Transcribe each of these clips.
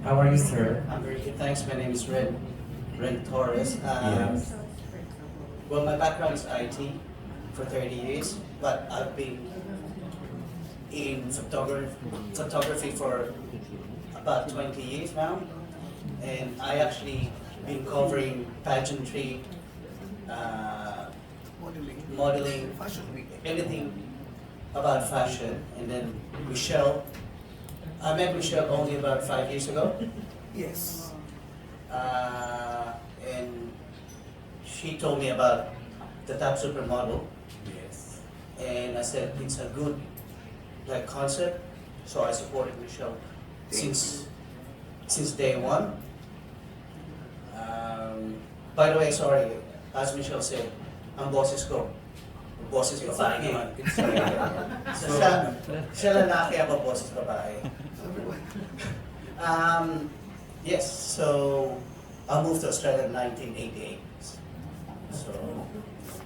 How are you, sir? I'm very good, thanks. My name is Ren Torres. Yes. Well, my background is IT for 30 years, but I've been in photography for about 20 years now. And I actually been covering pageantry, uh, modeling, anything about fashion. And then Michelle, I met Michelle only about 5 years ago. Yes. And she told me about the top supermodel, Yes. and I said it's a good like concept, so I supported Michelle since since day one. By the way, sorry, as Michelle said, ang boses ko, boses babae naman. So, siya lalaki, ako boses babae. Yes, so I moved to Australia in 1988. So,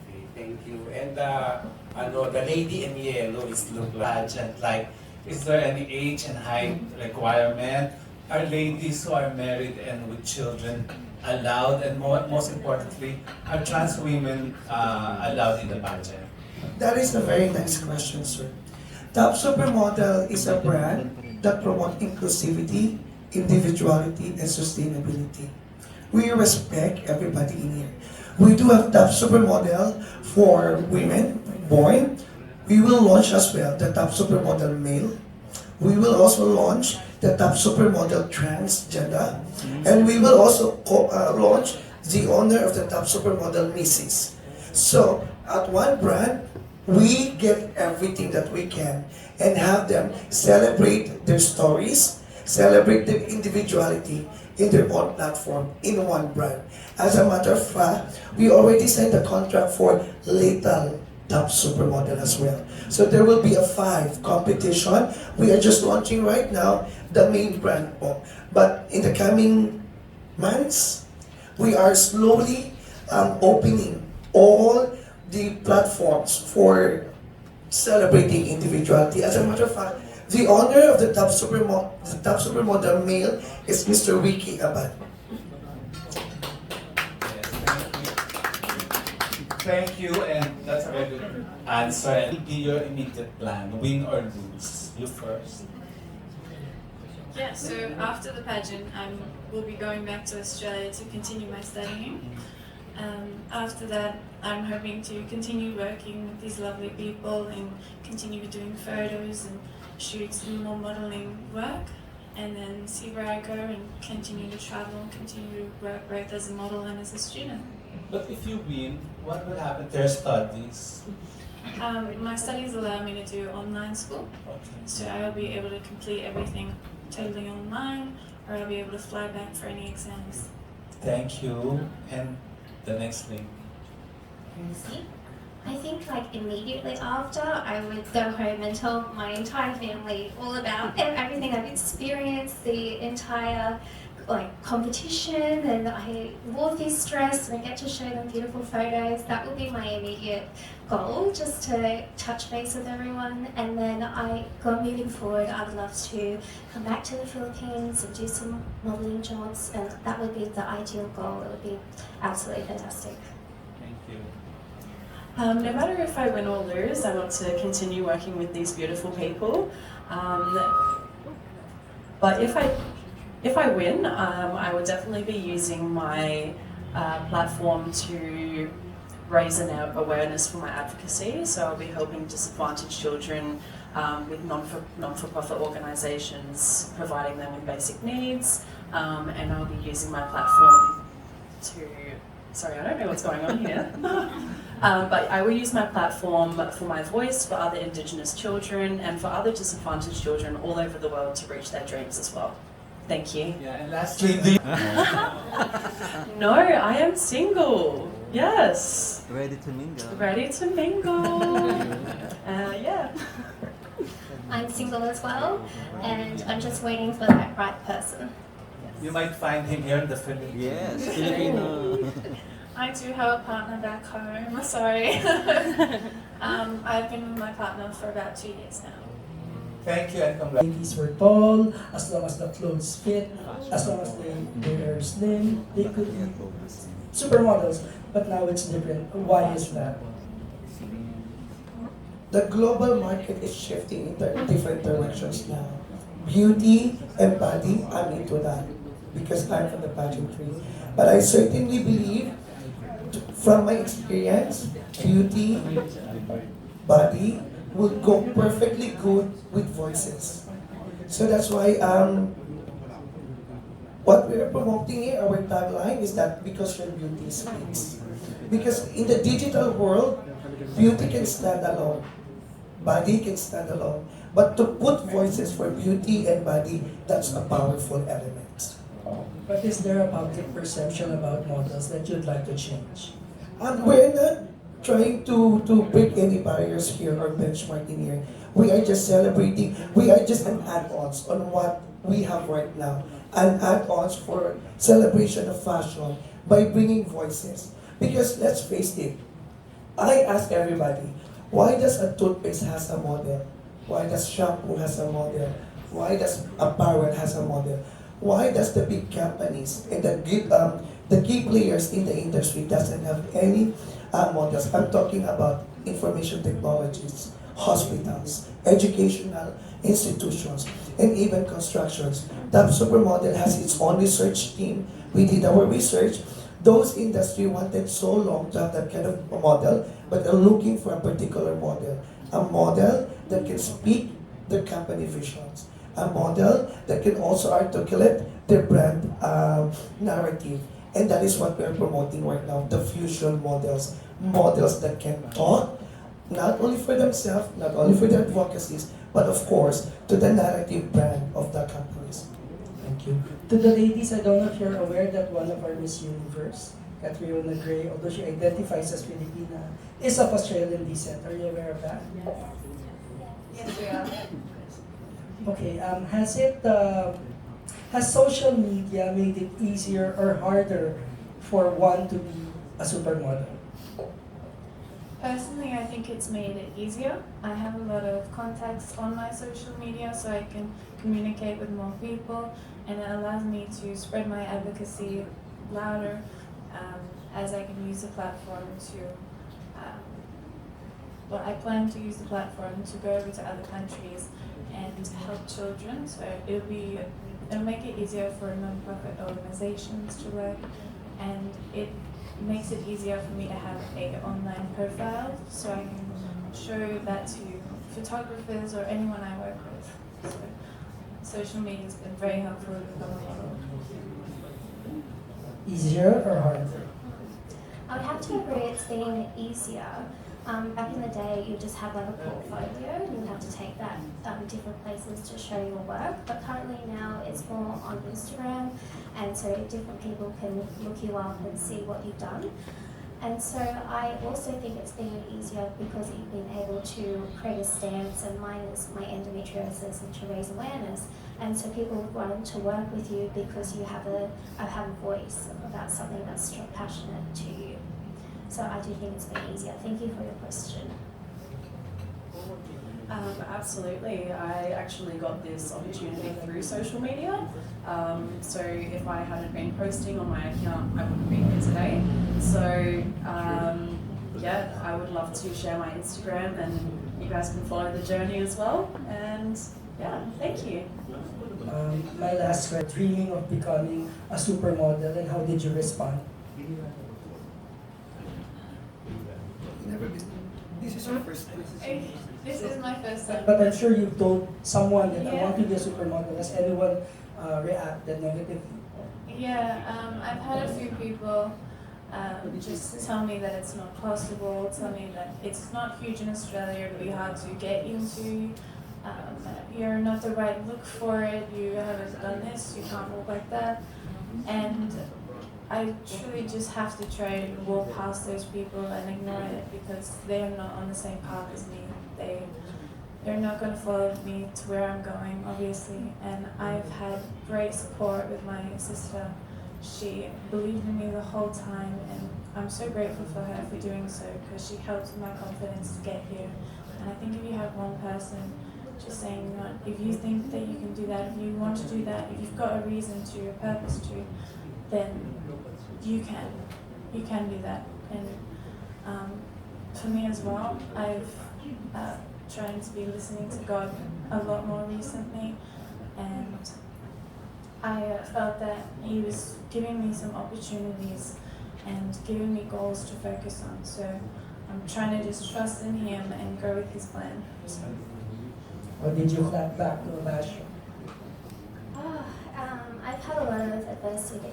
Okay, thank you. And the lady in yellow is look pageant. Like, is there any age and height requirement? Are ladies who are married and with children allowed? And most importantly, are trans women allowed in the pageant? That is a very nice question, sir. Top Supermodel is a brand that promotes inclusivity, individuality, and sustainability. We respect everybody in here. We do have Top Supermodel for women, boy. We will launch as well the Top Supermodel male. We will also launch the Top Supermodel transgender. And we will also launch the owner of the Top Supermodel Mrs. So, at one brand, we get everything that we can and have them celebrate their stories, celebrate their individuality in their own platform, in one brand. As a matter of fact, we already signed a contract for Lethal Top Supermodel as well. So there will be a 5 competition. We are just launching right now the main brand po. But in the coming months, we are slowly opening all the platforms for celebrating individuality. As a matter of fact, the owner of the Top Supermodel male is Mr. Ricky Abad. Yes, thank you, and that's a very good answer. And what will be your immediate plan, win or lose? You first. Yeah, so after the pageant, I will be going back to Australia to continue my studying. After that, I'm hoping to continue working with these lovely people and continue doing photos and shoots and more modeling work, and then see where I go and continue to travel and continue to work both as a model and as a student. But if you win, what will happen to your studies? My studies allow me to do online school, Okay. so I'll be able to complete everything totally online, or I'll be able to fly back for any exams. Thank you. And the next link. See? I think like immediately after, I would go home and tell my entire family all about everything I've experienced, the entire like competition, and I wore this dress and I get to show them beautiful photos. That would be my immediate goal, just to touch base with everyone. And then moving forward, I'd love to come back to the Philippines and do some modeling jobs, and that would be the ideal goal. It would be absolutely fantastic. Thank you. No matter if I win or lose, I want to continue working with these beautiful people. But if I win, I will definitely be using my platform to raise an awareness for my advocacy. So I'll be helping disadvantaged children with non-for-profit organisations, providing them with basic needs, and I'll be using my platform to. Sorry, I don't know what's going on here. But I will use my platform for my voice, for other Indigenous children, and for other disadvantaged children all over the world to reach their dreams as well. Thank you. Yeah, and lastly, do you... No, I am single. Yes. Ready to mingle. Ready to mingle. Yeah. I'm single as well, and I'm just waiting for that right person. You might find him here in the Philippines. Yes, Filipino. I do have a partner back home, sorry. I've been with my partner for about 2 years now. Thank you and congratulations. Ladies were tall, as long as the clothes fit, as long as they are slim, they could be supermodels. But now it's different. Why is that? The global market is shifting in different directions now. Beauty and body, I'm into that because I'm from the pageantry. But I certainly believe, from my experience, beauty, body would go perfectly good with voices. So that's why what we're promoting here, our tagline is that because your beauty speaks. Because in the digital world, beauty can stand alone. Body can stand alone. But to put voices for beauty and body, that's a powerful element. But is there a public perception about models that you'd like to change? And we're not trying to break any barriers here or benchmarking here. We are just celebrating, we are just an add-ons on what we have right now. An add-ons for celebration of fashion by bringing voices. Because let's face it, I ask everybody, why does a toothpaste has a model? Why does shampoo has a model? Why does apparel has a model? Why does the big companies and the key players in the industry doesn't have any models? I'm talking about information technologies, hospitals, educational institutions, and even constructions. Top Supermodel has its own research team. We did our research. Those industry wanted so long to have that kind of model, but are looking for a particular model. A model that can speak their company visions. A model that can also articulate their brand narrative. And that is what we're promoting right now, the fusion models. Models that can talk, not only for themselves, not only for their advocacies, but of course, to the narrative brand of the companies. Thank you. To the ladies, I don't know if you're aware that one of our Miss Universe, Catriona Gray, although she identifies as Filipina, is of Australian descent. Are you aware of that? Yes, we are. Okay. Has social media made it easier or harder for one to be a supermodel? Personally, I think it's made it easier. I have a lot of contacts on my social media, so I can communicate with more people, and it allows me to spread my advocacy louder, as I can use the platform to, I plan to use the platform to go over to other countries and help children, so it'll make it easier for non-profit organizations to work, and it makes it easier for me to have an online profile, so I can show that to photographers or anyone I work with. So social media has been very helpful to become a model. Easier or harder? I would have to agree it's been easier. Back in the day, you just have like a portfolio and you have to take that different places to show your work. But currently now it's more on Instagram, and so different people can look you up and see what you've done. And so I also think it's been easier because you've been able to create a stance, and mine is my endometriosis, and to raise awareness. And so people want to work with you because you have a voice about something that's passionate to you. So I do think it's been easier. Thank you for your question. Absolutely. I actually got this opportunity through social media. So if I hadn't been posting on my account, I wouldn't be here today. So yeah, I would love to share my Instagram, and you guys can follow the journey as well. And yeah, thank you. My last question, dreaming of becoming a supermodel, and how did you respond? Never been. This is your first time. This is my first time. But I'm sure you've told someone that I Yeah. want to be a supermodel. Has anyone reacted negatively? Yeah, I've had a few people just tell me that it's not possible, tell me that it's not huge in Australia, it'll be hard to get into, you're not the right look for it, you haven't done this, you can't walk like that. And I truly just have to try and walk past those people and ignore it, because they are not on the same path as me. They're not going to follow me to where I'm going, obviously. And I've had great support with my sister. She believed in me the whole time, and I'm so grateful for her for doing so, because she helped my confidence to get here. And I think if you have one person just saying, you know, if you think that you can do that, if you want to do that, if you've got a reason to, a purpose to, then you can do that. And for me as well, I've trying to be listening to God a lot more recently, and I felt that He was giving me some opportunities and giving me goals to focus on. So I'm trying to just trust in Him and go with His plan. So. Or did you clap back to bash? I've had a lot of adversity,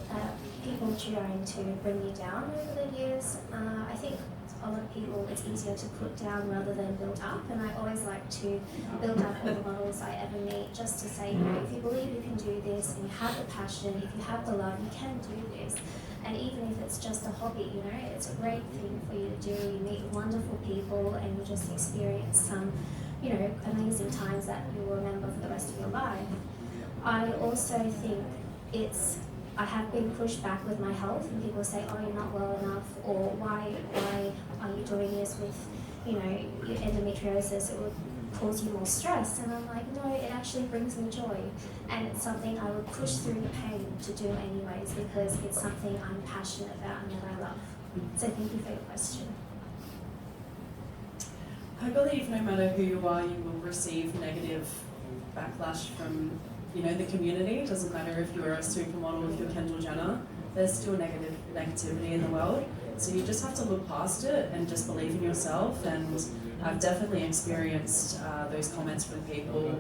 people trying to bring me down over the years. I think a lot of people, it's easier to put down rather than build up, and I always like to build up all the models I ever meet, just to say, you know, if you believe you can do this, and you have the passion, if you have the love, you can do this. And even if it's just a hobby, you know, it's a great thing for you to do. You meet wonderful people, and you just experience some, you know, amazing times that you will remember for the rest of your life. I also think I have been pushed back with my health, and people say, oh, you're not well enough, or why are you doing this with, you know, your endometriosis, it would cause you more stress. And I'm like, no, it actually brings me joy, and it's something I would push through the pain to do anyways, because it's something I'm passionate about and that I love. So thank you for your question. I believe no matter who you are, you will receive negative backlash from, you know, the community. It doesn't matter if you're a supermodel, if you're Kendall Jenner, there's still negativity in the world. So you just have to look past it and just believe in yourself. And I've definitely experienced those comments from people.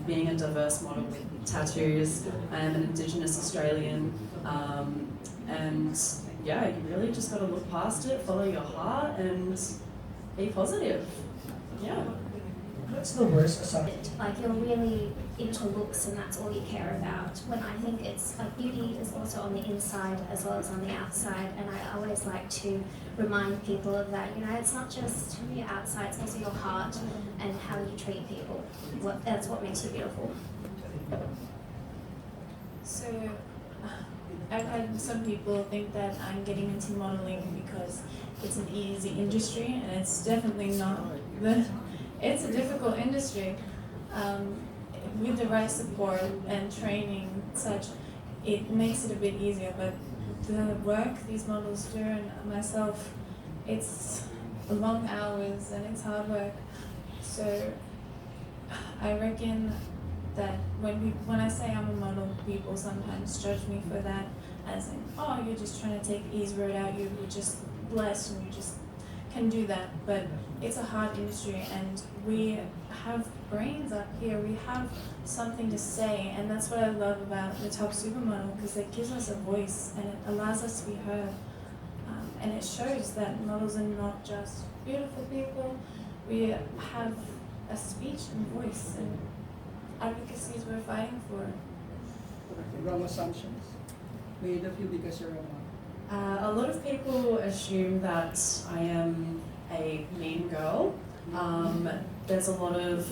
Being a diverse model with tattoos, I am an Indigenous Australian, and yeah, you really just got to look past it, follow your heart, and be positive. Yeah. What's the worst assumption? Like, you're really into looks and that's all you care about. When I think it's like, beauty is also on the inside as well as on the outside, and I always like to remind people of that. You know, it's not just your outside, it's also your heart and how you treat people. That's what makes you beautiful. So I've had some people think that I'm getting into modeling because it's an easy industry, and it's definitely not. It's a difficult industry. With the right support and training and such, it makes it a bit easier, but the work these models do, and myself, it's long hours and it's hard work. So I reckon that when I say I'm a model, people sometimes judge me for that, as in, oh, you're just trying to take the easy road out, you're just blessed and you just can do that. But it's a hard industry, and we have brains up here, we have something to say, and that's what I love about the Top Supermodel, because it gives us a voice and it allows us to be heard. And it shows that models are not just beautiful people, we have a speech and voice and advocacies we're fighting for. Wrong assumptions made of you because you're a model. A lot of people assume that I am a mean girl. There's a lot of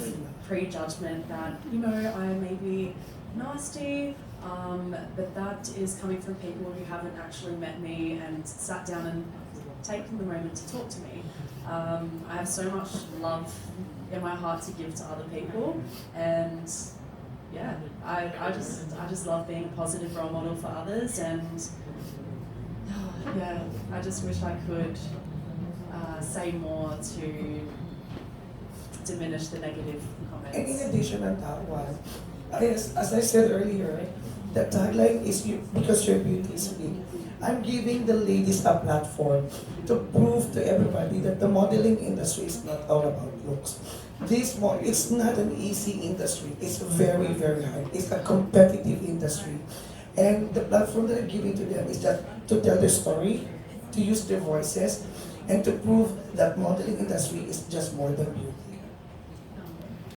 prejudgment that, you know, I may be nasty, but that is coming from people who haven't actually met me and sat down and taken the moment to talk to me. I have so much love in my heart to give to other people, and yeah, I just love being a positive role model for others, and yeah, I just wish I could say more to diminish the negative comments. And in addition on that one, as I said earlier, the tagline is because your beauty is unique. I'm giving the ladies a platform to prove to everybody that the modeling industry is not all about looks. It's not an easy industry. It's very, very hard. It's a competitive industry. And the platform that I'm giving to them is that to tell their story, to use their voices, and to prove that modeling industry is just more than beauty.